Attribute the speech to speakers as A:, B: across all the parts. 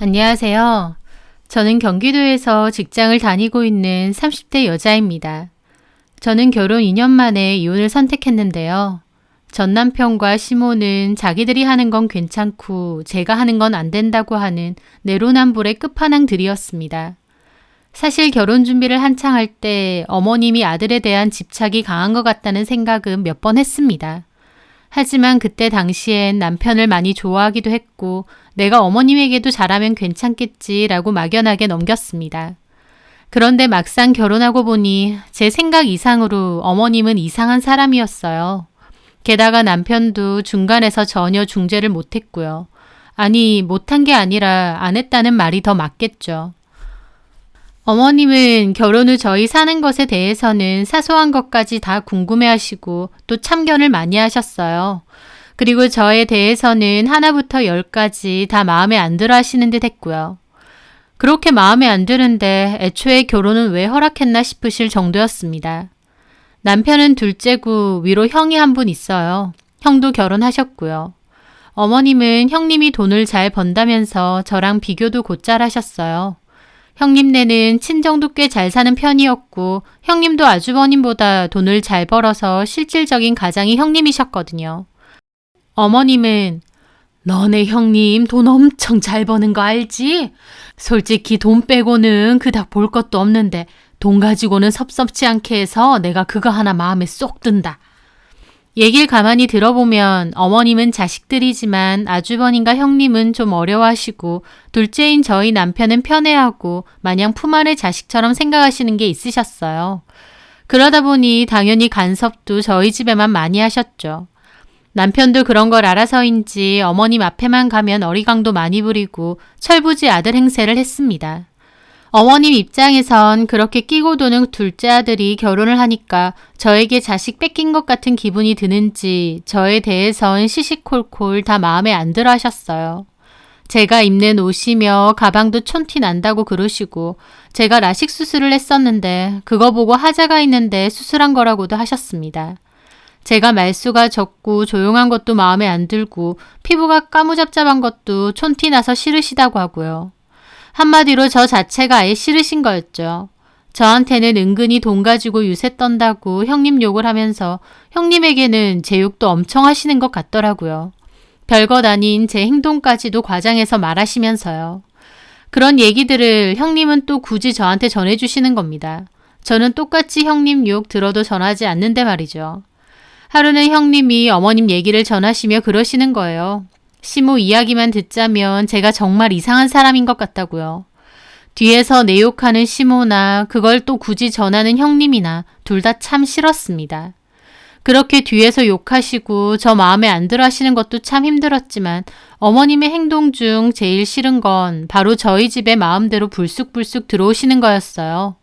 A: 안녕하세요. 저는 경기도에서 직장을 다니고 있는 30대 여자입니다. 저는 결혼 2년 만에 이혼을 선택했는데요. 전 남편과 시모는 자기들이 하는 건 괜찮고 제가 하는 건 안 된다고 하는 내로남불의 끝판왕들이었습니다. 사실 결혼 준비를 한창 할 때 어머님이 아들에 대한 집착이 강한 것 같다는 생각은 몇 번 했습니다. 하지만 그때 당시엔 남편을 많이 좋아하기도 했고 내가 어머님에게도 잘하면 괜찮겠지라고 막연하게 넘겼습니다. 그런데 막상 결혼하고 보니 제 생각 이상으로 어머님은 이상한 사람이었어요. 게다가 남편도 중간에서 전혀 중재를 못했고요. 아니, 못한 게 아니라 안 했다는 말이 더 맞겠죠. 어머님은 결혼 후 저희 사는 것에 대해서는 사소한 것까지 다 궁금해하시고 또 참견을 많이 하셨어요. 그리고 저에 대해서는 하나부터 열까지 다 마음에 안 들어 하시는 듯 했고요. 그렇게 마음에 안 드는데 애초에 결혼은 왜 허락했나 싶으실 정도였습니다. 남편은 둘째고 위로 형이 한 분 있어요. 형도 결혼하셨고요. 어머님은 형님이 돈을 잘 번다면서 저랑 비교도 곧잘 하셨어요. 형님네는 친정도 꽤 잘 사는 편이었고 형님도 아주버님보다 돈을 잘 벌어서 실질적인 가장이 형님이셨거든요. 어머님은 너네 형님 돈 엄청 잘 버는 거 알지? 솔직히 돈 빼고는 그닥 볼 것도 없는데 돈 가지고는 섭섭치 않게 해서 내가 그거 하나 마음에 쏙 든다. 얘길 가만히 들어보면 어머님은 자식들이지만 아주버님과 형님은 좀 어려워하시고 둘째인 저희 남편은 편애하고 마냥 품 안의 자식처럼 생각하시는 게 있으셨어요. 그러다 보니 당연히 간섭도 저희 집에만 많이 하셨죠. 남편도 그런 걸 알아서인지 어머님 앞에만 가면 어리광도 많이 부리고 철부지 아들 행세를 했습니다. 어머님 입장에선 그렇게 끼고 도는 둘째 아들이 결혼을 하니까 저에게 자식 뺏긴 것 같은 기분이 드는지 저에 대해선 시시콜콜 다 마음에 안 들어 하셨어요. 제가 입는 옷이며 가방도 촌티 난다고 그러시고 제가 라식 수술을 했었는데 그거 보고 하자가 있는데 수술한 거라고도 하셨습니다. 제가 말수가 적고 조용한 것도 마음에 안 들고 피부가 까무잡잡한 것도 촌티 나서 싫으시다고 하고요. 한마디로 저 자체가 아예 싫으신 거였죠. 저한테는 은근히 돈 가지고 유세 떤다고 형님 욕을 하면서 형님에게는 제 욕도 엄청 하시는 것 같더라고요. 별것 아닌 제 행동까지도 과장해서 말하시면서요. 그런 얘기들을 형님은 또 굳이 저한테 전해주시는 겁니다. 저는 똑같이 형님 욕 들어도 전하지 않는데 말이죠. 하루는 형님이 어머님 얘기를 전하시며 그러시는 거예요. 시모 이야기만 듣자면 제가 정말 이상한 사람인 것 같다고요. 뒤에서 내 욕하는 시모나 그걸 또 굳이 전하는 형님이나 둘 다 참 싫었습니다. 그렇게 뒤에서 욕하시고 저 마음에 안 들어 하시는 것도 참 힘들었지만 어머님의 행동 중 제일 싫은 건 바로 저희 집에 마음대로 불쑥불쑥 들어오시는 거였어요.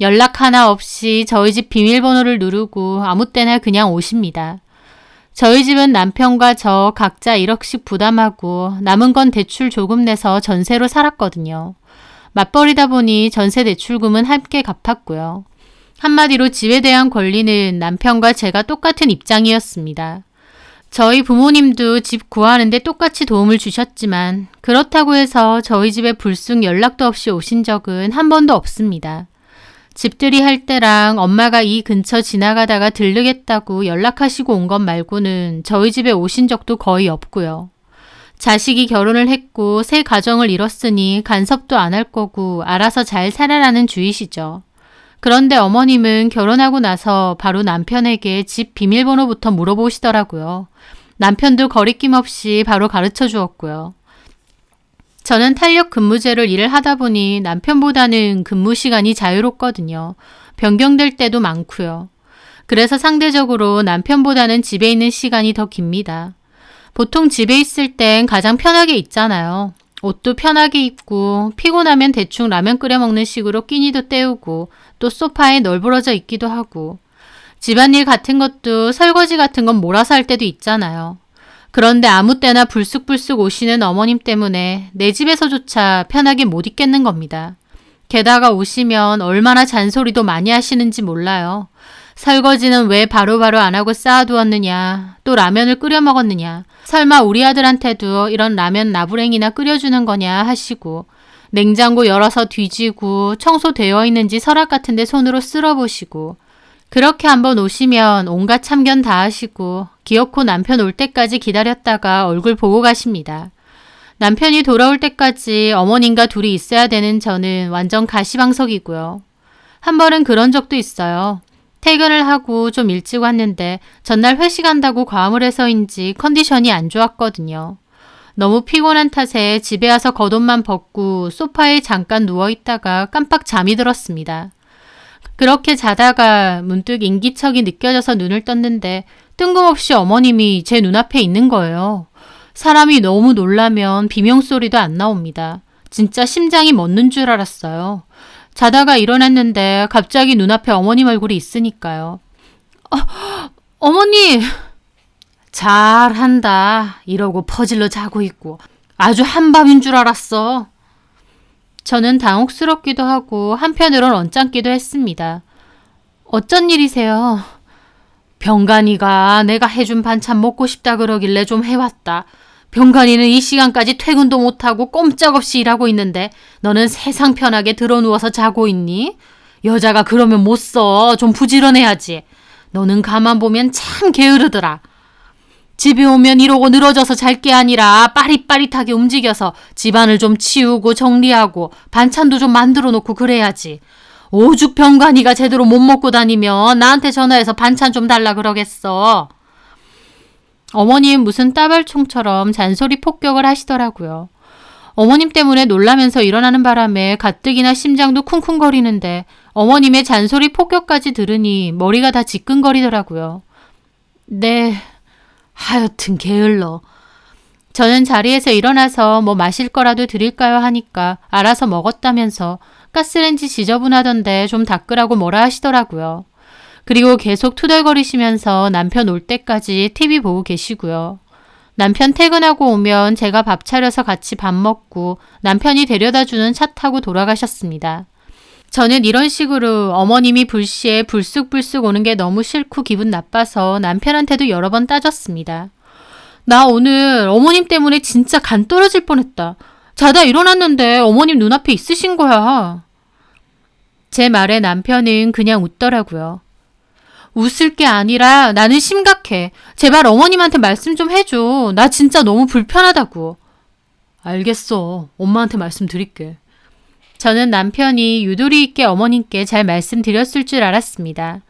A: 연락 하나 없이 저희 집 비밀번호를 누르고 아무 때나 그냥 오십니다. 저희 집은 남편과 저 각자 1억씩 부담하고 남은 건 대출 조금 내서 전세로 살았거든요. 맞벌이다 보니 전세 대출금은 함께 갚았고요. 한마디로 집에 대한 권리는 남편과 제가 똑같은 입장이었습니다. 저희 부모님도 집 구하는데 똑같이 도움을 주셨지만 그렇다고 해서 저희 집에 불쑥 연락도 없이 오신 적은 한 번도 없습니다. 집들이 할 때랑 엄마가 이 근처 지나가다가 들르겠다고 연락하시고 온 것 말고는 저희 집에 오신 적도 거의 없고요. 자식이 결혼을 했고 새 가정을 이뤘으니 간섭도 안 할 거고 알아서 잘 살아라는 주의시죠. 그런데 어머님은 결혼하고 나서 바로 남편에게 집 비밀번호부터 물어보시더라고요. 남편도 거리낌 없이 바로 가르쳐 주었고요. 저는 탄력 근무제로 일을 하다 보니 남편보다는 근무 시간이 자유롭거든요. 변경될 때도 많고요. 그래서 상대적으로 남편보다는 집에 있는 시간이 더 깁니다. 보통 집에 있을 땐 가장 편하게 있잖아요. 옷도 편하게 입고 피곤하면 대충 라면 끓여 먹는 식으로 끼니도 때우고 또 소파에 널브러져 있기도 하고 집안일 같은 것도 설거지 같은 건 몰아서 할 때도 있잖아요. 그런데 아무 때나 불쑥불쑥 오시는 어머님 때문에 내 집에서조차 편하게 못 있겠는 겁니다. 게다가 오시면 얼마나 잔소리도 많이 하시는지 몰라요. 설거지는 왜 바로바로 안 하고 쌓아두었느냐. 또 라면을 끓여 먹었느냐. 설마 우리 아들한테도 이런 라면 나부랭이나 끓여주는 거냐 하시고 냉장고 열어서 뒤지고 청소되어 있는지 서랍 같은 데 손으로 쓸어보시고 그렇게 한번 오시면 온갖 참견 다 하시고 기어코 남편 올 때까지 기다렸다가 얼굴 보고 가십니다. 남편이 돌아올 때까지 어머님과 둘이 있어야 되는 저는 완전 가시방석이고요. 한 번은 그런 적도 있어요. 퇴근을 하고 좀 일찍 왔는데 전날 회식한다고 과음을 해서인지 컨디션이 안 좋았거든요. 너무 피곤한 탓에 집에 와서 겉옷만 벗고 소파에 잠깐 누워있다가 깜빡 잠이 들었습니다. 그렇게 자다가 문득 인기척이 느껴져서 눈을 떴는데 뜬금없이 어머님이 제 눈앞에 있는 거예요. 사람이 너무 놀라면 비명소리도 안 나옵니다. 진짜 심장이 멎는 줄 알았어요. 자다가 일어났는데 갑자기 눈앞에 어머님 얼굴이 있으니까요. 어머니! 잘한다. 이러고 퍼질러 자고 있고 아주 한밤인 줄 알았어. 저는 당혹스럽기도 하고 한편으론 언짢기도 했습니다. 어쩐 일이세요? 병간이가 내가 해준 반찬 먹고 싶다 그러길래 좀 해왔다. 병간이는 이 시간까지 퇴근도 못하고 꼼짝없이 일하고 있는데 너는 세상 편하게 드러누워서 자고 있니? 여자가 그러면 못 써. 좀 부지런해야지. 너는 가만 보면 참 게으르더라. 집에 오면 이러고 늘어져서 잘 게 아니라 빠릿빠릿하게 움직여서 집안을 좀 치우고 정리하고 반찬도 좀 만들어 놓고 그래야지. 오죽 병간이가 제대로 못 먹고 다니면 나한테 전화해서 반찬 좀 달라 그러겠어. 어머님 무슨 따발총처럼 잔소리 폭격을 하시더라고요. 어머님 때문에 놀라면서 일어나는 바람에 가뜩이나 심장도 쿵쿵거리는데 어머님의 잔소리 폭격까지 들으니 머리가 다 지끈거리더라고요. 네, 하여튼 게을러. 저는 자리에서 일어나서 뭐 마실 거라도 드릴까요 하니까 알아서 먹었다면서 가스레인지 지저분하던데 좀 닦으라고 뭐라 하시더라고요. 그리고 계속 투덜거리시면서 남편 올 때까지 TV 보고 계시고요. 남편 퇴근하고 오면 제가 밥 차려서 같이 밥 먹고 남편이 데려다주는 차 타고 돌아가셨습니다. 저는 이런 식으로 어머님이 불시에 불쑥불쑥 오는 게 너무 싫고 기분 나빠서 남편한테도 여러 번 따졌습니다. 나 오늘 어머님 때문에 진짜 간 떨어질 뻔했다. 자다 일어났는데 어머님 눈앞에 있으신 거야. 제 말에 남편은 그냥 웃더라고요. 웃을 게 아니라 나는 심각해. 제발 어머님한테 말씀 좀 해줘. 나 진짜 너무 불편하다고. 알겠어. 엄마한테 말씀드릴게. 저는 남편이 유도리 있게 어머님께 잘 말씀드렸을 줄 알았습니다.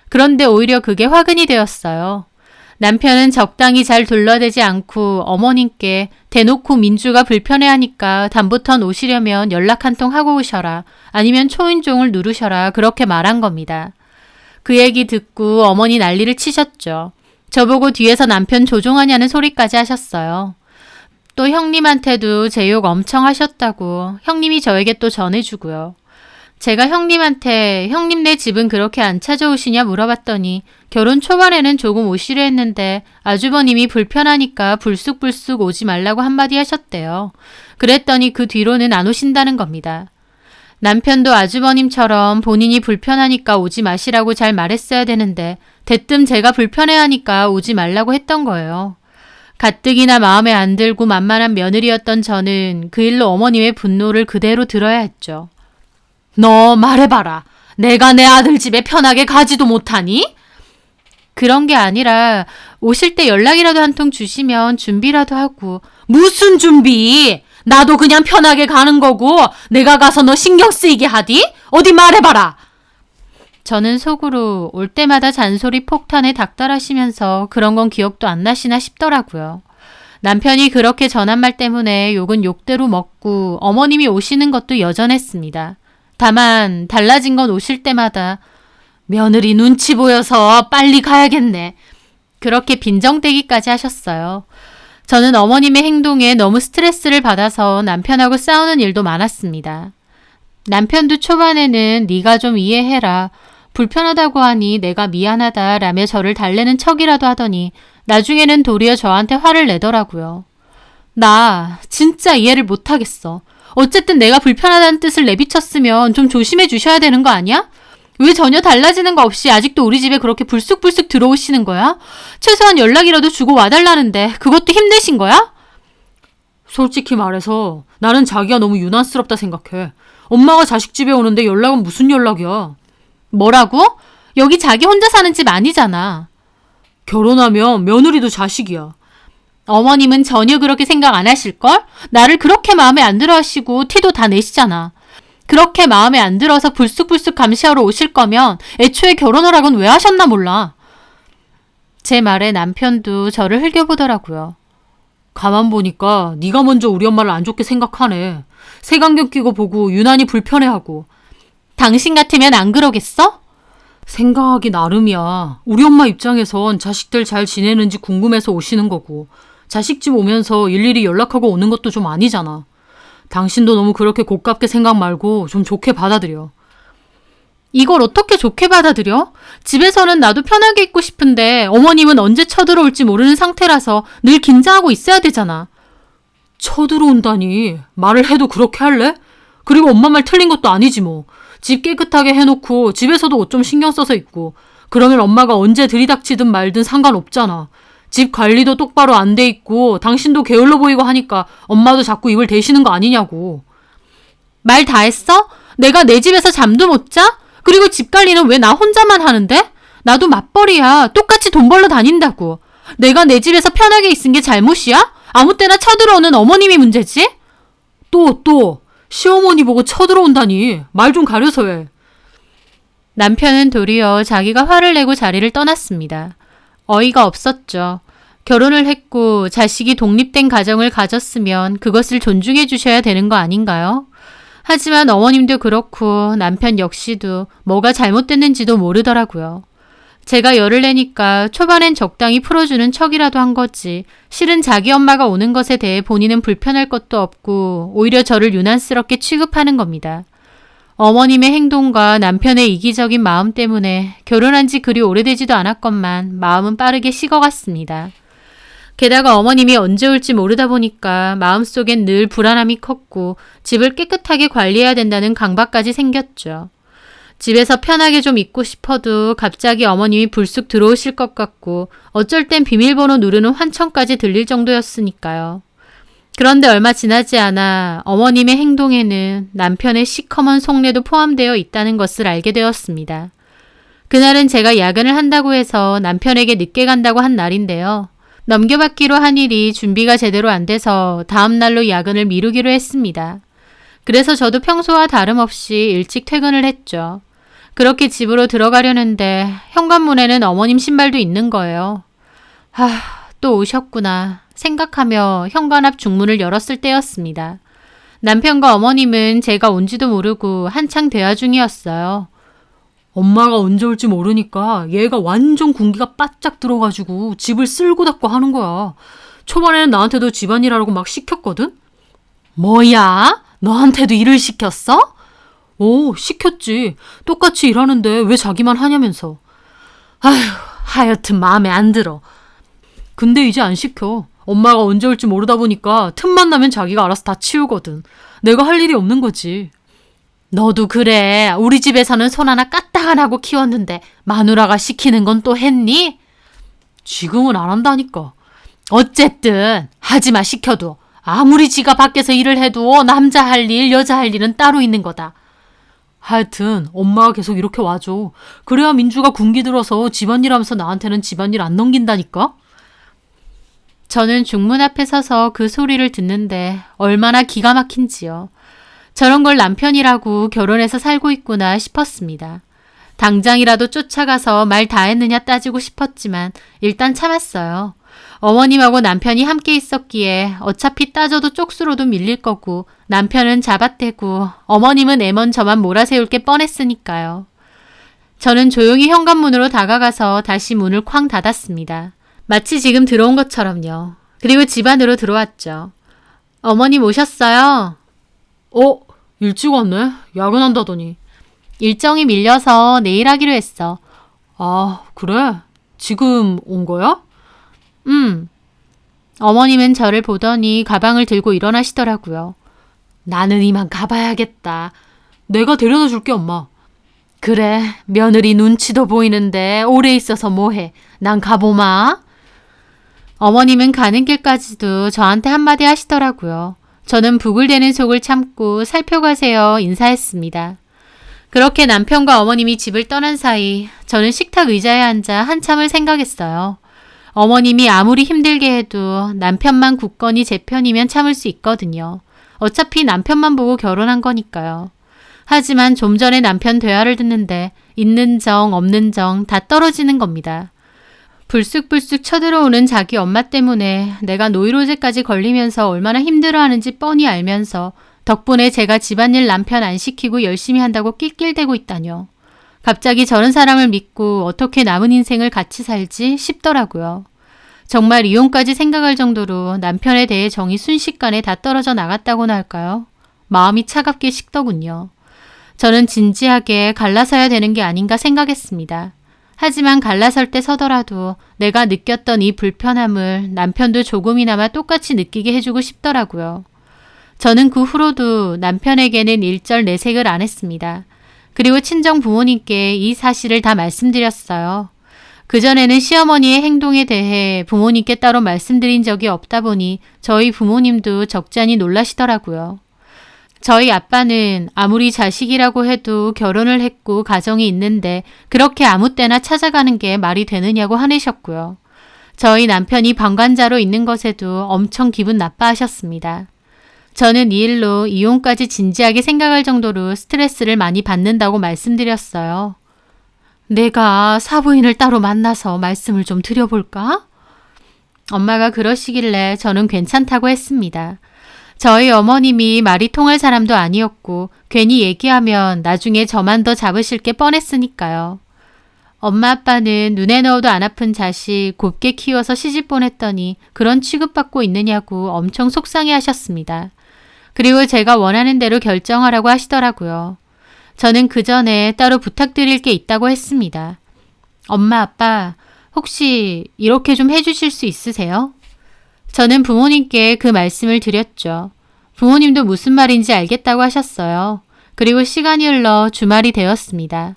A: 그런데 오히려 그게 화근이 되었어요. 남편은 적당히 잘 둘러대지 않고 어머님께 대놓고 민주가 불편해하니까 다음부턴 오시려면 연락 한 통 하고 오셔라. 아니면 초인종을 누르셔라. 그렇게 말한 겁니다. 그 얘기 듣고 어머니 난리를 치셨죠. 저보고 뒤에서 남편 조종하냐는 소리까지 하셨어요. 또 형님한테도 제 욕 엄청 하셨다고 형님이 저에게 또 전해주고요. 제가 형님한테 형님네 집은 그렇게 안 찾아오시냐 물어봤더니 결혼 초반에는 조금 오시려 했는데 아주버님이 불편하니까 불쑥불쑥 오지 말라고 한마디 하셨대요. 그랬더니 그 뒤로는 안 오신다는 겁니다. 남편도 아주버님처럼 본인이 불편하니까 오지 마시라고 잘 말했어야 되는데 대뜸 제가 불편해하니까 오지 말라고 했던 거예요. 가뜩이나 마음에 안 들고 만만한 며느리였던 저는 그 일로 어머님의 분노를 그대로 들어야 했죠. 너 말해봐라. 내가 내 아들 집에 편하게 가지도 못하니? 그런 게 아니라 오실 때 연락이라도 한 통 주시면 준비라도 하고. 무슨 준비? 나도 그냥 편하게 가는 거고 내가 가서 너 신경 쓰이게 하디? 어디 말해봐라. 저는 속으로 올 때마다 잔소리 폭탄에 닥달하시면서 그런 건 기억도 안 나시나 싶더라고요. 남편이 그렇게 전한 말 때문에 욕은 욕대로 먹고 어머님이 오시는 것도 여전했습니다. 다만 달라진 건 오실 때마다 며느리 눈치 보여서 빨리 가야겠네. 그렇게 빈정대기까지 하셨어요. 저는 어머님의 행동에 너무 스트레스를 받아서 남편하고 싸우는 일도 많았습니다. 남편도 초반에는 네가 좀 이해해라. 불편하다고 하니 내가 미안하다라며 저를 달래는 척이라도 하더니 나중에는 도리어 저한테 화를 내더라고요. 나 진짜 이해를 못하겠어. 어쨌든 내가 불편하다는 뜻을 내비쳤으면 좀 조심해 주셔야 되는 거 아니야? 왜 전혀 달라지는 거 없이 아직도 우리 집에 그렇게 불쑥불쑥 들어오시는 거야? 최소한 연락이라도 주고 와달라는데 그것도 힘드신 거야? 솔직히 말해서 나는 자기가 너무 유난스럽다 생각해. 엄마가 자식 집에 오는데 연락은 무슨 연락이야? 뭐라고? 여기 자기 혼자 사는 집 아니잖아. 결혼하면 며느리도 자식이야. 어머님은 전혀 그렇게 생각 안 하실걸? 나를 그렇게 마음에 안 들어 하시고 티도 다 내시잖아. 그렇게 마음에 안 들어서 불쑥불쑥 감시하러 오실 거면 애초에 결혼을 하곤 왜 하셨나 몰라. 제 말에 남편도 저를 흘겨보더라고요. 가만 보니까 네가 먼저 우리 엄마를 안 좋게 생각하네. 색안경 끼고 보고 유난히 불편해하고. 당신 같으면 안 그러겠어? 생각하기 나름이야. 우리 엄마 입장에선 자식들 잘 지내는지 궁금해서 오시는 거고 자식 집 오면서 일일이 연락하고 오는 것도 좀 아니잖아. 당신도 너무 그렇게 고깝게 생각 말고 좀 좋게 받아들여. 이걸 어떻게 좋게 받아들여? 집에서는 나도 편하게 있고 싶은데 어머님은 언제 쳐들어올지 모르는 상태라서 늘 긴장하고 있어야 되잖아. 쳐들어온다니. 말을 해도 그렇게 할래? 그리고 엄마 말 틀린 것도 아니지 뭐. 집 깨끗하게 해놓고 집에서도 옷 좀 신경 써서 입고 그러면 엄마가 언제 들이닥치든 말든 상관없잖아. 집 관리도 똑바로 안 돼 있고 당신도 게을러 보이고 하니까 엄마도 자꾸 입을 대시는 거 아니냐고. 말 다 했어? 내가 내 집에서 잠도 못 자? 그리고 집 관리는 왜 나 혼자만 하는데? 나도 맞벌이야. 똑같이 돈 벌러 다닌다고. 내가 내 집에서 편하게 있은 게 잘못이야? 아무 때나 쳐들어오는 어머님이 문제지? 또 시어머니 보고 쳐들어온다니. 말 좀 가려서 해. 남편은 도리어 자기가 화를 내고 자리를 떠났습니다. 어이가 없었죠. 결혼을 했고 자식이 독립된 가정을 가졌으면 그것을 존중해 주셔야 되는 거 아닌가요? 하지만 어머님도 그렇고 남편 역시도 뭐가 잘못됐는지도 모르더라고요. 제가 열을 내니까 초반엔 적당히 풀어주는 척이라도 한 거지. 실은 자기 엄마가 오는 것에 대해 본인은 불편할 것도 없고 오히려 저를 유난스럽게 취급하는 겁니다. 어머님의 행동과 남편의 이기적인 마음 때문에 결혼한 지 그리 오래되지도 않았건만 마음은 빠르게 식어갔습니다. 게다가 어머님이 언제 올지 모르다 보니까 마음속엔 늘 불안함이 컸고 집을 깨끗하게 관리해야 된다는 강박까지 생겼죠. 집에서 편하게 좀 있고 싶어도 갑자기 어머님이 불쑥 들어오실 것 같고 어쩔 땐 비밀번호 누르는 환청까지 들릴 정도였으니까요. 그런데 얼마 지나지 않아 어머님의 행동에는 남편의 시커먼 속내도 포함되어 있다는 것을 알게 되었습니다. 그날은 제가 야근을 한다고 해서 남편에게 늦게 간다고 한 날인데요. 넘겨받기로 한 일이 준비가 제대로 안 돼서 다음 날로 야근을 미루기로 했습니다. 그래서 저도 평소와 다름없이 일찍 퇴근을 했죠. 그렇게 집으로 들어가려는데 현관문에는 어머님 신발도 있는 거예요. 또 오셨구나 생각하며 현관 앞 중문을 열었을 때였습니다. 남편과 어머님은 제가 온지도 모르고 한창 대화 중이었어요. 엄마가 언제 올지 모르니까 얘가 완전 군기가 바짝 들어가지고 집을 쓸고 닦고 하는 거야. 초반에는 나한테도 집안일 하라고 막 시켰거든? 뭐야? 너한테도 일을 시켰어? 오, 시켰지. 똑같이 일하는데 왜 자기만 하냐면서. 하여튼 마음에 안 들어. 근데 이제 안 시켜. 엄마가 언제 올지 모르다 보니까 틈만 나면 자기가 알아서 다 치우거든. 내가 할 일이 없는 거지. 너도 그래. 우리 집에서는 손 하나 까딱 안 하고 키웠는데 마누라가 시키는 건 또 했니? 지금은 안 한다니까. 어쨌든 하지마 시켜도. 아무리 지가 밖에서 일을 해도 남자 할 일, 여자 할 일은 따로 있는 거다. 하여튼 엄마가 계속 이렇게 와줘. 그래야 민주가 군기 들어서 집안일 하면서 나한테는 집안일 안 넘긴다니까? 저는 중문 앞에 서서 그 소리를 듣는데 얼마나 기가 막힌지요. 저런 걸 남편이라고 결혼해서 살고 있구나 싶었습니다. 당장이라도 쫓아가서 말 다 했느냐 따지고 싶었지만 일단 참았어요. 어머님하고 남편이 함께 있었기에 어차피 따져도 쪽수로도 밀릴 거고 남편은 잡아떼고 어머님은 애먼 저만 몰아세울 게 뻔했으니까요. 저는 조용히 현관문으로 다가가서 다시 문을 쾅 닫았습니다. 마치 지금 들어온 것처럼요. 그리고 집 안으로 들어왔죠. 어머님 오셨어요? 일찍 왔네. 야근한다더니. 일정이 밀려서 내일 하기로 했어. 아, 그래? 지금 온 거야? 어머님은 저를 보더니 가방을 들고 일어나시더라고요. 나는 이만 가봐야겠다. 내가 데려다 줄게, 엄마. 그래, 며느리 눈치도 보이는데 오래 있어서 뭐해. 난 가보마. 어머님은 가는 길까지도 저한테 한마디 하시더라고요. 저는 부글대는 속을 참고 살펴가세요 인사했습니다. 그렇게 남편과 어머님이 집을 떠난 사이 저는 식탁 의자에 앉아 한참을 생각했어요. 어머님이 아무리 힘들게 해도 남편만 굳건히 제 편이면 참을 수 있거든요. 어차피 남편만 보고 결혼한 거니까요. 하지만 좀 전에 남편 대화를 듣는데 있는 정 없는 정 다 떨어지는 겁니다. 불쑥불쑥 쳐들어오는 자기 엄마 때문에 내가 노이로제까지 걸리면서 얼마나 힘들어하는지 뻔히 알면서 덕분에 제가 집안일 남편 안 시키고 열심히 한다고 낄낄대고 있다뇨. 갑자기 저런 사람을 믿고 어떻게 남은 인생을 같이 살지 싶더라고요. 정말 이혼까지 생각할 정도로 남편에 대해 정이 순식간에 다 떨어져 나갔다고나 할까요? 마음이 차갑게 식더군요. 저는 진지하게 갈라서야 되는 게 아닌가 생각했습니다. 하지만 갈라설 때 서더라도 내가 느꼈던 이 불편함을 남편도 조금이나마 똑같이 느끼게 해주고 싶더라고요. 저는 그 후로도 남편에게는 일절 내색을 안 했습니다. 그리고 친정 부모님께 이 사실을 다 말씀드렸어요. 그전에는 시어머니의 행동에 대해 부모님께 따로 말씀드린 적이 없다 보니 저희 부모님도 적잖이 놀라시더라고요. 저희 아빠는 아무리 자식이라고 해도 결혼을 했고 가정이 있는데 그렇게 아무 때나 찾아가는 게 말이 되느냐고 화내셨고요. 저희 남편이 방관자로 있는 것에도 엄청 기분 나빠하셨습니다. 저는 이 일로 이혼까지 진지하게 생각할 정도로 스트레스를 많이 받는다고 말씀드렸어요. 내가 사부인을 따로 만나서 말씀을 좀 드려볼까? 엄마가 그러시길래 저는 괜찮다고 했습니다. 저희 어머님이 말이 통할 사람도 아니었고 괜히 얘기하면 나중에 저만 더 잡으실 게 뻔했으니까요. 엄마 아빠는 눈에 넣어도 안 아픈 자식 곱게 키워서 시집 보냈더니 그런 취급받고 있느냐고 엄청 속상해 하셨습니다. 그리고 제가 원하는 대로 결정하라고 하시더라고요. 저는 그 전에 따로 부탁드릴 게 있다고 했습니다. 엄마 아빠 혹시 이렇게 좀 해주실 수 있으세요? 저는 부모님께 그 말씀을 드렸죠. 부모님도 무슨 말인지 알겠다고 하셨어요. 그리고 시간이 흘러 주말이 되었습니다.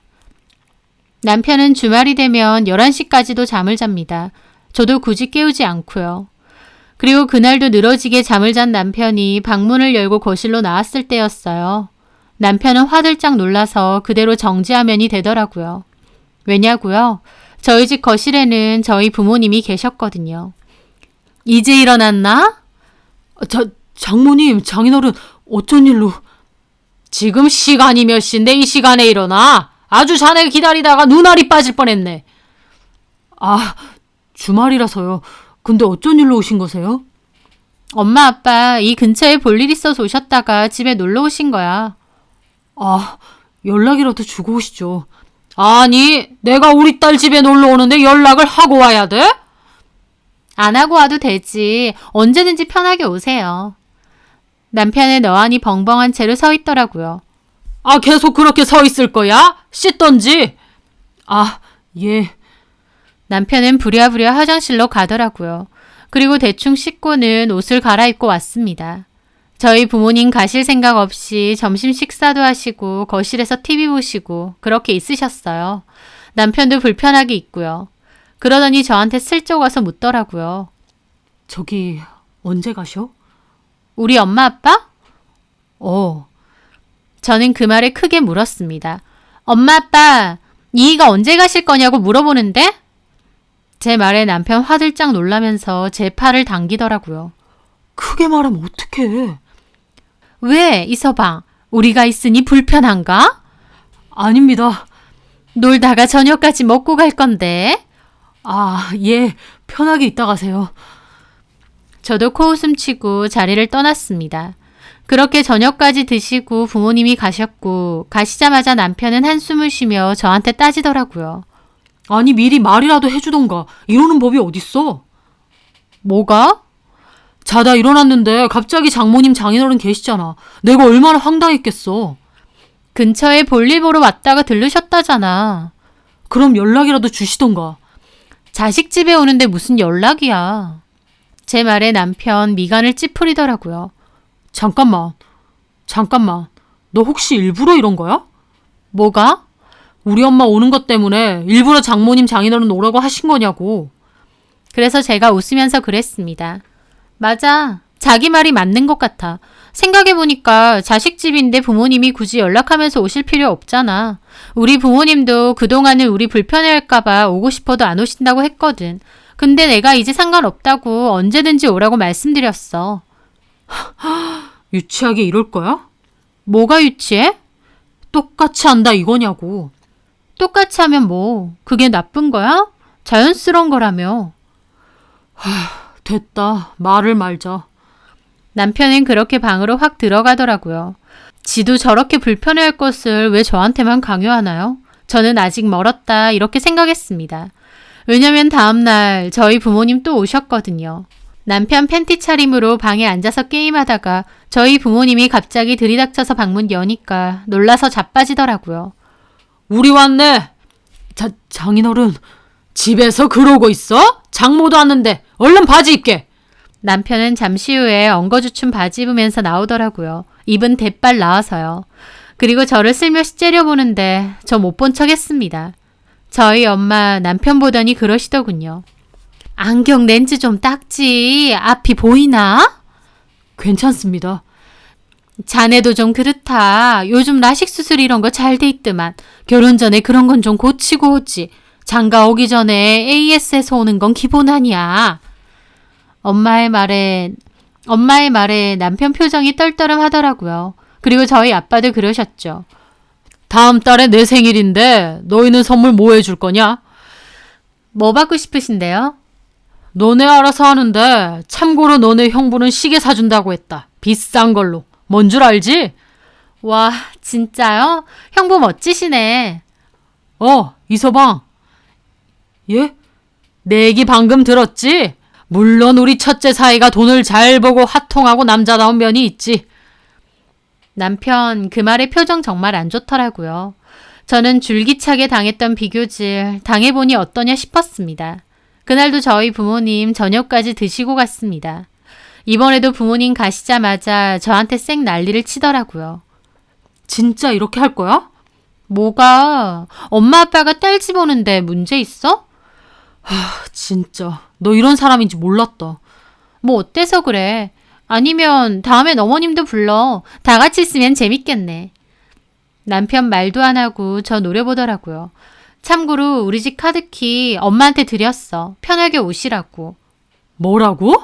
A: 남편은 주말이 되면 11시까지도 잠을 잡니다. 저도 굳이 깨우지 않고요. 그리고 그날도 늘어지게 잠을 잔 남편이 방문을 열고 거실로 나왔을 때였어요. 남편은 화들짝 놀라서 그대로 정지화면이 되더라고요. 왜냐고요? 저희 집 거실에는 저희 부모님이 계셨거든요. 이제 일어났나? 장모님, 장인어른 어쩐 일로? 지금 시간이 몇 시인데 이 시간에 일어나? 아주 자네 기다리다가 눈알이 빠질 뻔했네. 아, 주말이라서요. 근데 어쩐 일로 오신 거세요? 엄마 아빠 이 근처에 볼 일 있어서 오셨다가 집에 놀러 오신 거야. 아, 연락이라도 주고 오시죠. 아니, 내가 우리 딸 집에 놀러 오는데 연락을 하고 와야 돼? 안 하고 와도 되지. 언제든지 편하게 오세요. 남편은 어안이 벙벙한 채로 서 있더라고요. 아, 계속 그렇게 서 있을 거야? 씻던지. 아, 예. 남편은 부랴부랴 화장실로 가더라고요. 그리고 대충 씻고는 옷을 갈아입고 왔습니다. 저희 부모님 가실 생각 없이 점심 식사도 하시고 거실에서 TV 보시고 그렇게 있으셨어요. 남편도 불편하게 있고요. 그러더니 저한테 슬쩍 와서 묻더라고요. 저기 언제 가셔? 우리 엄마 아빠? 저는 그 말에 크게 물었습니다. 엄마 아빠 이희가 언제 가실 거냐고 물어보는데? 제 말에 남편 화들짝 놀라면서 제 팔을 당기더라고요. 크게 말하면 어떡해? 왜 이서방? 우리가 있으니 불편한가? 아닙니다. 놀다가 저녁까지 먹고 갈 건데. 아, 예. 편하게 있다 가세요. 저도 코웃음 치고 자리를 떠났습니다. 그렇게 저녁까지 드시고 부모님이 가셨고 가시자마자 남편은 한숨을 쉬며 저한테 따지더라고요. 아니 미리 말이라도 해주던가. 이러는 법이 어딨어? 뭐가? 자다 일어났는데 갑자기 장모님 장인어른 계시잖아. 내가 얼마나 황당했겠어. 근처에 볼일 보러 왔다가 들르셨다잖아. 그럼 연락이라도 주시던가. 자식 집에 오는데 무슨 연락이야. 제 말에 남편 미간을 찌푸리더라고요. 잠깐만. 너 혹시 일부러 이런 거야? 뭐가?
B: 우리 엄마 오는 것 때문에 일부러 장모님 장인어른 오라고 하신 거냐고.
A: 그래서 제가 웃으면서 그랬습니다. 맞아. 자기 말이 맞는 것 같아. 생각해보니까 자식집인데 부모님이 굳이 연락하면서 오실 필요 없잖아. 우리 부모님도 그동안은 우리 불편해할까봐 오고 싶어도 안 오신다고 했거든. 근데 내가 이제 상관없다고 언제든지 오라고 말씀드렸어.
B: 유치하게 이럴 거야?
A: 뭐가 유치해?
B: 똑같이 한다 이거냐고.
A: 똑같이 하면 뭐, 그게 나쁜 거야? 자연스러운 거라며.
B: 됐다. 말을 말자.
A: 남편은 그렇게 방으로 확 들어가더라고요. 지도 저렇게 불편해할 것을 왜 저한테만 강요하나요? 저는 아직 멀었다 이렇게 생각했습니다. 왜냐면 다음날 저희 부모님 또 오셨거든요. 남편 팬티 차림으로 방에 앉아서 게임하다가 저희 부모님이 갑자기 들이닥쳐서 방문 여니까 놀라서 자빠지더라고요.
B: 우리 왔네. 장인어른, 집에서 그러고 있어? 장모도 왔는데 얼른 바지 입게.
A: 남편은 잠시 후에 엉거주춤 바지 입으면서 나오더라고요. 입은 대빨 나와서요. 그리고 저를 슬며시 째려보는데 저 못 본 척 했습니다. 저희 엄마 남편 보더니 그러시더군요. 안경 렌즈 좀 닦지. 앞이 보이나?
B: 괜찮습니다.
A: 자네도 좀 그렇다. 요즘 라식 수술 이런 거 잘 돼 있더만. 결혼 전에 그런 건 좀 고치고 오지. 장가 오기 전에 AS에서 오는 건 기본 아니야. 엄마의 말에 남편 표정이 떨떠름하더라고요. 그리고 저희 아빠도 그러셨죠.
B: 다음 달에 내 생일인데 너희는 선물 뭐 해줄 거냐?
A: 뭐 받고 싶으신데요?
B: 너네 알아서 하는데 참고로 너네 형부는 시계 사준다고 했다. 비싼 걸로. 뭔 줄 알지?
A: 와, 진짜요? 형부 멋지시네.
B: 이서방. 예? 내 얘기 방금 들었지? 물론 우리 첫째 사이가 돈을 잘 보고 화통하고 남자다운 면이 있지.
A: 남편 그 말의 표정 정말 안 좋더라고요. 저는 줄기차게 당했던 비교질 당해보니 어떠냐 싶었습니다. 그날도 저희 부모님 저녁까지 드시고 갔습니다. 이번에도 부모님 가시자마자 저한테 쌩 난리를 치더라고요.
B: 진짜 이렇게 할 거야?
A: 뭐가? 엄마 아빠가 딸 집 오는데 문제 있어?
B: 진짜 너 이런 사람인지 몰랐다.
A: 뭐 어때서 그래? 아니면 다음엔 어머님도 불러. 다 같이 있으면 재밌겠네. 남편 말도 안 하고 저 노려보더라고요. 참고로 우리 집 카드키 엄마한테 드렸어. 편하게 오시라고.
B: 뭐라고?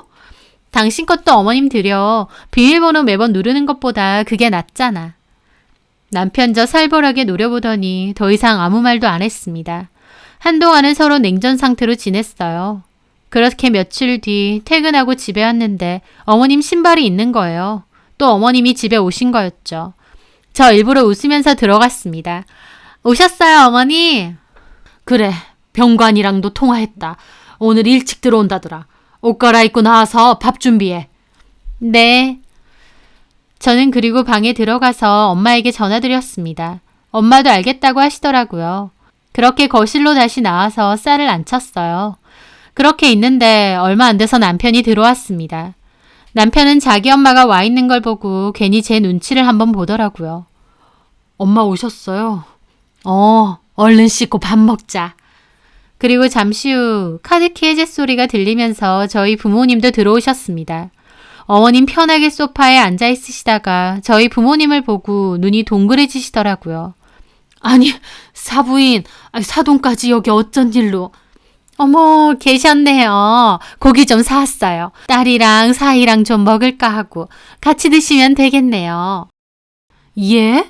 A: 당신 것도 어머님 드려. 비밀번호 매번 누르는 것보다 그게 낫잖아. 남편 저 살벌하게 노려보더니 더 이상 아무 말도 안 했습니다. 한동안은 서로 냉전 상태로 지냈어요. 그렇게 며칠 뒤 퇴근하고 집에 왔는데 어머님 신발이 있는 거예요. 또 어머님이 집에 오신 거였죠. 저 일부러 웃으면서 들어갔습니다. 오셨어요, 어머니?
B: 그래, 병관이랑도 통화했다. 오늘 일찍 들어온다더라. 옷 갈아입고 나와서 밥 준비해.
A: 네. 저는 그리고 방에 들어가서 엄마에게 전화드렸습니다. 엄마도 알겠다고 하시더라고요. 그렇게 거실로 다시 나와서 쌀을 안 쳤어요. 그렇게 있는데 얼마 안 돼서 남편이 들어왔습니다. 남편은 자기 엄마가 와 있는 걸 보고 괜히 제 눈치를 한번 보더라고요.
B: 엄마 오셨어요? 얼른 씻고 밥 먹자.
A: 그리고 잠시 후 카드키 해제 소리가 들리면서 저희 부모님도 들어오셨습니다. 어머님 편하게 소파에 앉아 있으시다가 저희 부모님을 보고 눈이 동그래지시더라고요.
B: 아니, 사부인, 사돈까지 여기 어쩐 일로?
A: 어머, 계셨네요. 고기 좀 사왔어요. 딸이랑 사이랑 좀 먹을까 하고 같이 드시면 되겠네요.
B: 예?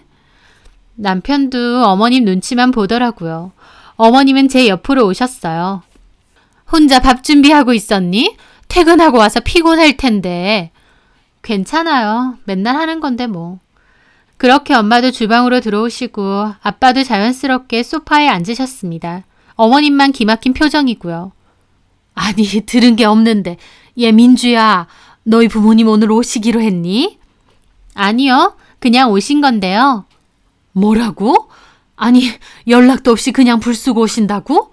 A: 남편도 어머님 눈치만 보더라고요. 어머님은 제 옆으로 오셨어요. 혼자 밥 준비하고 있었니? 퇴근하고 와서 피곤할 텐데. 괜찮아요. 맨날 하는 건데 뭐. 그렇게 엄마도 주방으로 들어오시고 아빠도 자연스럽게 소파에 앉으셨습니다. 어머님만 기막힌 표정이고요.
B: 아니, 들은 게 없는데. 얘 민주야, 너희 부모님 오늘 오시기로 했니?
A: 아니요. 그냥 오신 건데요.
B: 뭐라고? 아니, 연락도 없이 그냥 불쑥 오신다고?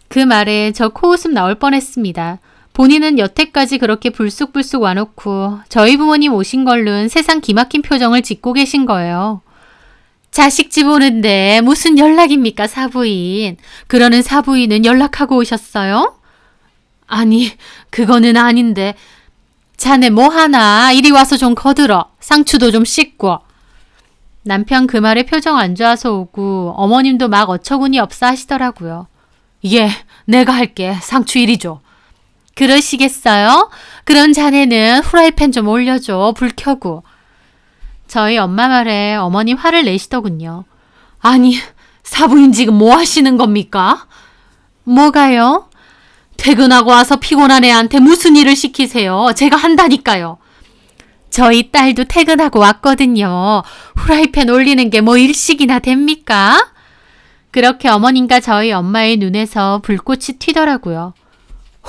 A: 그 말에 저 코웃음 나올 뻔했습니다. 본인은 여태까지 그렇게 불쑥불쑥 와놓고 저희 부모님 오신 걸로는 세상 기막힌 표정을 짓고 계신 거예요. 자식 집 오는데 무슨 연락입니까, 사부인? 그러는 사부인은 연락하고 오셨어요?
B: 아니, 그거는 아닌데.
A: 자네 뭐 하나? 이리 와서 좀 거들어. 상추도 좀 씻고. 남편 그 말에 표정 안 좋아서 오고 어머님도 막 어처구니 없어 하시더라고요.
B: 예, 내가 할게. 상추 이리 줘.
A: 그러시겠어요? 그럼 자네는 후라이팬 좀 올려줘. 불 켜고. 저희 엄마 말에 어머님 화를 내시더군요.
B: 아니, 사부인 지금 뭐 하시는 겁니까?
A: 뭐가요?
B: 퇴근하고 와서 피곤한 애한테 무슨 일을 시키세요? 제가 한다니까요.
A: 저희 딸도 퇴근하고 왔거든요. 후라이팬 올리는 게 뭐 일식이나 됩니까? 그렇게 어머님과 저희 엄마의 눈에서 불꽃이 튀더라고요.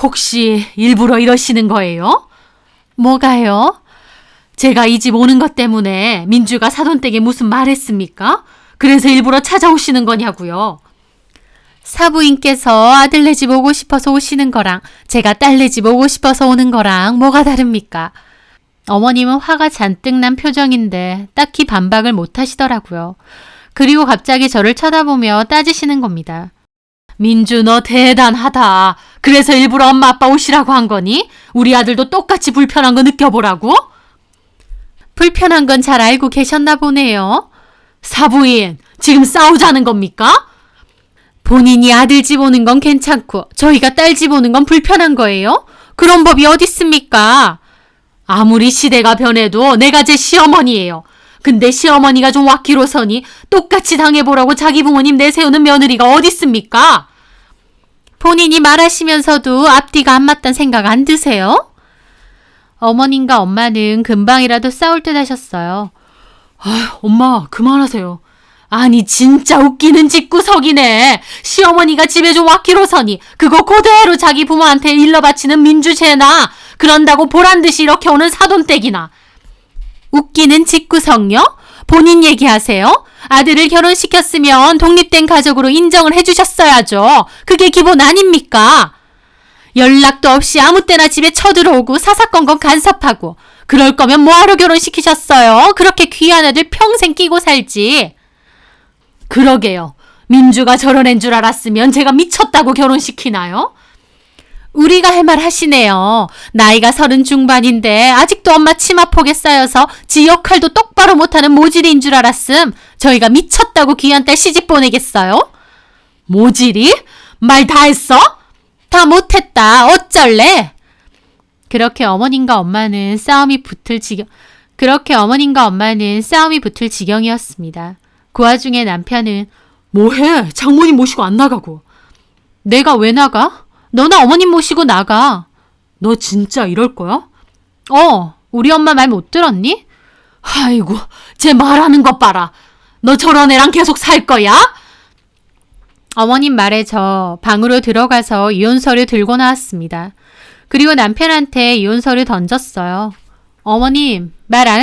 B: 혹시 일부러 이러시는 거예요?
A: 뭐가요?
B: 제가 이 집 오는 것 때문에 민주가 사돈댁에 무슨 말했습니까? 그래서 일부러 찾아오시는 거냐고요.
A: 사부인께서 아들네 집 오고 싶어서 오시는 거랑 제가 딸네 집 오고 싶어서 오는 거랑 뭐가 다릅니까? 어머님은 화가 잔뜩 난 표정인데 딱히 반박을 못 하시더라고요. 그리고 갑자기 저를 쳐다보며 따지시는 겁니다.
B: 민주, 너 대단하다. 그래서 일부러 엄마 아빠 오시라고 한 거니? 우리 아들도 똑같이 불편한 거 느껴보라고?
A: 불편한 건 잘 알고 계셨나 보네요.
B: 사부인, 지금 싸우자는 겁니까?
A: 본인이 아들 집 오는 건 괜찮고 저희가 딸 집 오는 건 불편한 거예요? 그런 법이 어디 있습니까?
B: 아무리 시대가 변해도 내가 제 시어머니예요. 근데 시어머니가 좀 왁기로서니 똑같이 당해보라고 자기 부모님 내세우는 며느리가 어디 있습니까?
A: 본인이 말하시면서도 앞뒤가 안 맞단 생각 안 드세요? 어머님과 엄마는 금방이라도 싸울 듯 하셨어요.
B: 아휴, 엄마 그만하세요. 아니 진짜 웃기는 집구석이네. 시어머니가 집에 좀 왁기로서니 그거 그대로 자기 부모한테 일러 바치는 민주제나 그런다고 보란듯이 이렇게 오는 사돈댁이나.
A: 웃기는 집구석요? 본인 얘기하세요? 아들을 결혼시켰으면 독립된 가족으로 인정을 해주셨어야죠. 그게 기본 아닙니까? 연락도 없이 아무 때나 집에 쳐들어오고 사사건건 간섭하고 그럴 거면 뭐하러 결혼시키셨어요? 그렇게 귀한 애들 평생 끼고 살지.
B: 그러게요. 민주가 저런 애인 줄 알았으면 제가 미쳤다고 결혼시키나요?
A: 우리가 할 말 하시네요. 나이가 30 중반인데 아직도 엄마 치마폭에 쌓여서 지 역할도 똑바로 못하는 모질이인 줄 알았음. 저희가 미쳤다고 귀한 딸 시집 보내겠어요?
B: 모질이? 말 다 했어?
A: 다 못했다. 어쩔래? 그렇게 어머님과 엄마는 싸움이 붙을 지경이었습니다. 그 와중에 남편은
B: 뭐해? 장모님 모시고 안 나가고.
A: 내가 왜 나가? 너나 어머님 모시고 나가.
B: 너 진짜 이럴 거야?
A: 우리 엄마 말 못 들었니?
B: 아이고, 쟤 말하는 것 봐라. 너 저런 애랑 계속 살 거야?
A: 어머님 말에 저 방으로 들어가서 이혼서류 들고 나왔습니다. 그리고 남편한테 이혼서류 던졌어요. 어머님, 말 안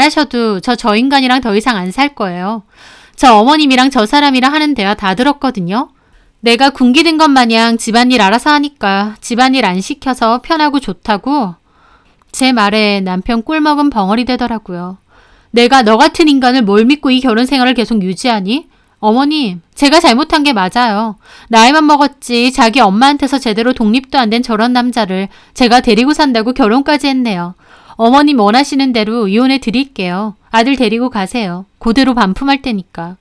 A: 하셔도 저 인간이랑 더 이상 안 살 거예요. 저 어머님이랑 저 사람이랑 하는 대화 다 들었거든요. 내가 군기든 것 마냥 집안일 알아서 하니까 집안일 안 시켜서 편하고 좋다고. 제 말에 남편 꿀먹은 벙어리 되더라고요. 내가 너 같은 인간을 뭘 믿고 이 결혼 생활을 계속 유지하니? 어머님, 제가 잘못한 게 맞아요. 나이만 먹었지 자기 엄마한테서 제대로 독립도 안 된 저런 남자를 제가 데리고 산다고 결혼까지 했네요. 어머님 원하시는 대로 이혼해 드릴게요. 아들 데리고 가세요. 그대로 반품할 테니까.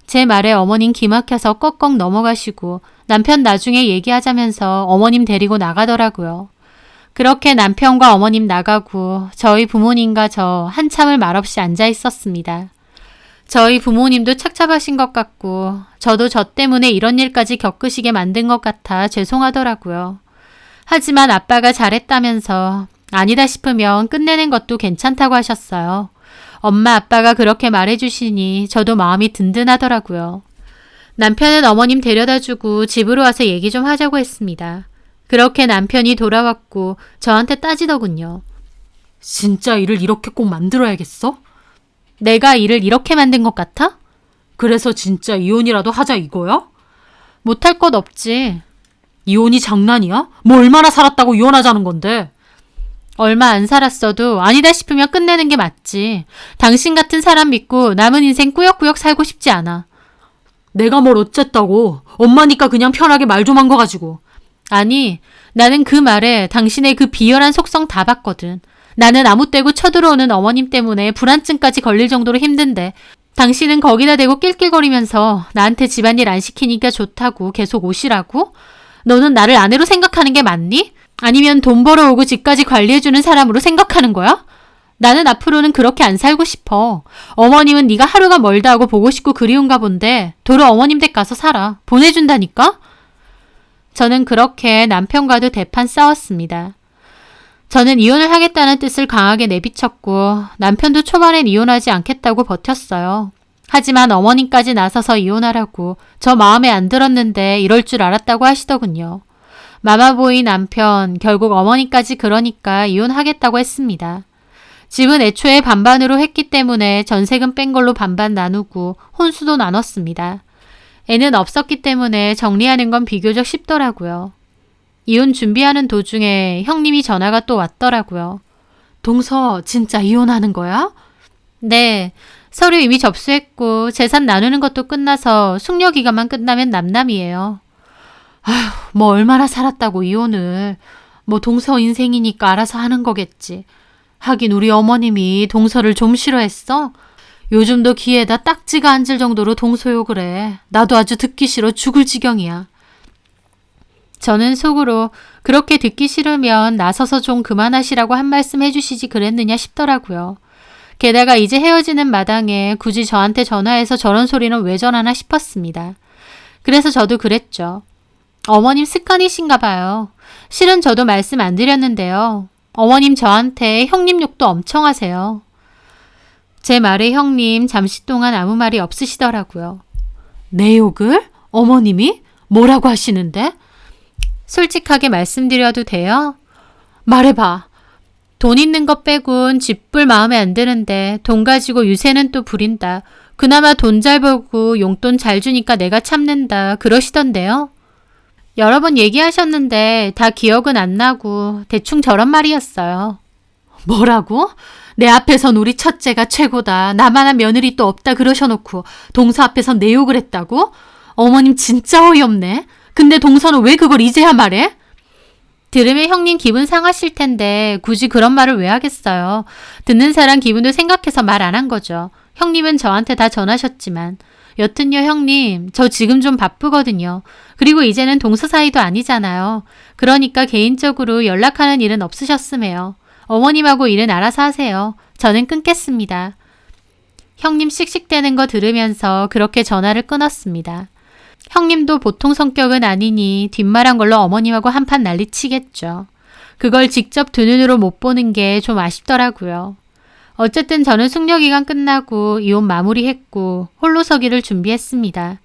A: 제 말에 어머님 기막혀서 꺽꺽 넘어가시고 남편 나중에 얘기하자면서 어머님 데리고 나가더라고요. 그렇게 남편과 어머님 나가고 저희 부모님과 저 한참을 말없이 앉아 있었습니다. 저희 부모님도 착잡하신 것 같고 저도 저 때문에 이런 일까지 겪으시게 만든 것 같아 죄송하더라고요. 하지만 아빠가 잘했다면서 아니다 싶으면 끝내는 것도 괜찮다고 하셨어요. 엄마 아빠가 그렇게 말해주시니 저도 마음이 든든하더라고요. 남편은 어머님 데려다주고 집으로 와서 얘기 좀 하자고 했습니다. 그렇게 남편이 돌아왔고 저한테 따지더군요.
B: 진짜 일을 이렇게 꼭 만들어야겠어?
A: 내가 일을 이렇게 만든 것 같아?
B: 그래서 진짜 이혼이라도 하자 이거야?
A: 못할 것 없지.
B: 이혼이 장난이야? 뭐 얼마나 살았다고 이혼하자는 건데?
A: 얼마 안 살았어도 아니다 싶으면 끝내는 게 맞지. 당신 같은 사람 믿고 남은 인생 꾸역꾸역 살고 싶지 않아.
B: 내가 뭘 어쨌다고. 엄마니까 그냥 편하게 말 좀 한 거 가지고.
A: 아니, 나는 그 말에 당신의 그 비열한 속성 다 봤거든. 나는 아무 때고 쳐들어오는 어머님 때문에 불안증까지 걸릴 정도로 힘든데 당신은 거기다 대고 낄낄거리면서 나한테 집안일 안 시키니까 좋다고 계속 오시라고? 너는 나를 아내로 생각하는 게 맞니? 아니면 돈 벌어오고 집까지 관리해주는 사람으로 생각하는 거야? 나는 앞으로는 그렇게 안 살고 싶어. 어머님은 네가 하루가 멀다 하고 보고 싶고 그리운가 본데 도로 어머님 댁 가서 살아. 보내준다니까? 저는 그렇게 남편과도 대판 싸웠습니다. 저는 이혼을 하겠다는 뜻을 강하게 내비쳤고 남편도 초반엔 이혼하지 않겠다고 버텼어요. 하지만 어머님까지 나서서 이혼하라고 저 마음에 안 들었는데 이럴 줄 알았다고 하시더군요. 마마보이 남편 결국 어머니까지 그러니까 이혼하겠다고 했습니다. 집은 애초에 반반으로 했기 때문에 전세금 뺀 걸로 반반 나누고 혼수도 나눴습니다. 애는 없었기 때문에 정리하는 건 비교적 쉽더라고요. 이혼 준비하는 도중에 형님이 전화가 또 왔더라고요.
B: 동서 진짜 이혼하는 거야?
A: 네, 서류 이미 접수했고 재산 나누는 것도 끝나서 숙려 기간만 끝나면 남남이에요.
B: 뭐 얼마나 살았다고 이혼을. 뭐 동서 인생이니까 알아서 하는 거겠지. 하긴 우리 어머님이 동서를 좀 싫어했어? 요즘도 귀에다 딱지가 앉을 정도로 동서 욕을 해. 나도 아주 듣기 싫어 죽을 지경이야.
A: 저는 속으로 그렇게 듣기 싫으면 나서서 좀 그만하시라고 한 말씀 해주시지 그랬느냐 싶더라고요. 게다가 이제 헤어지는 마당에 굳이 저한테 전화해서 저런 소리는 왜 전하나 싶었습니다. 그래서 저도 그랬죠. 어머님 습관이신가 봐요. 실은 저도 말씀 안 드렸는데요. 어머님 저한테 형님 욕도 엄청 하세요. 제 말에 형님 잠시 동안 아무 말이 없으시더라고요.
B: 내 욕을? 어머님이? 뭐라고 하시는데?
A: 솔직하게 말씀드려도 돼요?
B: 말해봐.
A: 돈 있는 것 빼곤 집불 마음에 안 드는데 돈 가지고 유세는 또 부린다. 그나마 돈 잘 벌고 용돈 잘 주니까 내가 참는다. 그러시던데요. 여러 번 얘기하셨는데 다 기억은 안 나고 대충 저런 말이었어요.
B: 뭐라고? 내 앞에선 우리 첫째가 최고다. 나만한 며느리 또 없다 그러셔놓고 동서 앞에선 내 욕을 했다고? 어머님 진짜 어이없네. 근데 동서는 왜 그걸 이제야 말해?
A: 들으면 형님 기분 상하실 텐데 굳이 그런 말을 왜 하겠어요. 듣는 사람 기분도 생각해서 말 안 한 거죠. 형님은 저한테 다 전하셨지만. 여튼요 형님, 저 지금 좀 바쁘거든요. 그리고 이제는 동서 사이도 아니잖아요. 그러니까 개인적으로 연락하는 일은 없으셨음해요. 어머님하고 일은 알아서 하세요. 저는 끊겠습니다. 형님 씩씩대는 거 들으면서 그렇게 전화를 끊었습니다. 형님도 보통 성격은 아니니 뒷말한 걸로 어머님하고 한판 난리치겠죠. 그걸 직접 두 눈으로 못 보는 게 좀 아쉽더라고요. 어쨌든 저는 숙려기간 끝나고 이혼 마무리했고 홀로 서기를 준비했습니다.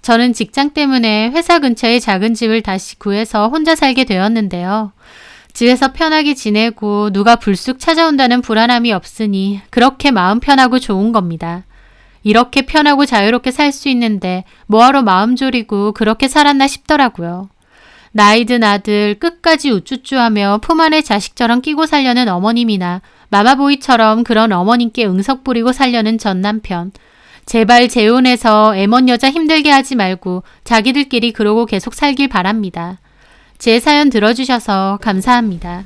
A: 저는 직장 때문에 회사 근처에 작은 집을 다시 구해서 혼자 살게 되었는데요. 집에서 편하게 지내고 누가 불쑥 찾아온다는 불안함이 없으니 그렇게 마음 편하고 좋은 겁니다. 이렇게 편하고 자유롭게 살 수 있는데 뭐하러 마음 졸이고 그렇게 살았나 싶더라고요. 나이 든 아들 끝까지 우쭈쭈하며 품 안에 자식처럼 끼고 살려는 어머님이나 마마보이처럼 그런 어머님께 응석 부리고 살려는 전 남편. 제발 재혼해서 애먼 여자 힘들게 하지 말고 자기들끼리 그러고 계속 살길 바랍니다. 제 사연 들어주셔서 감사합니다.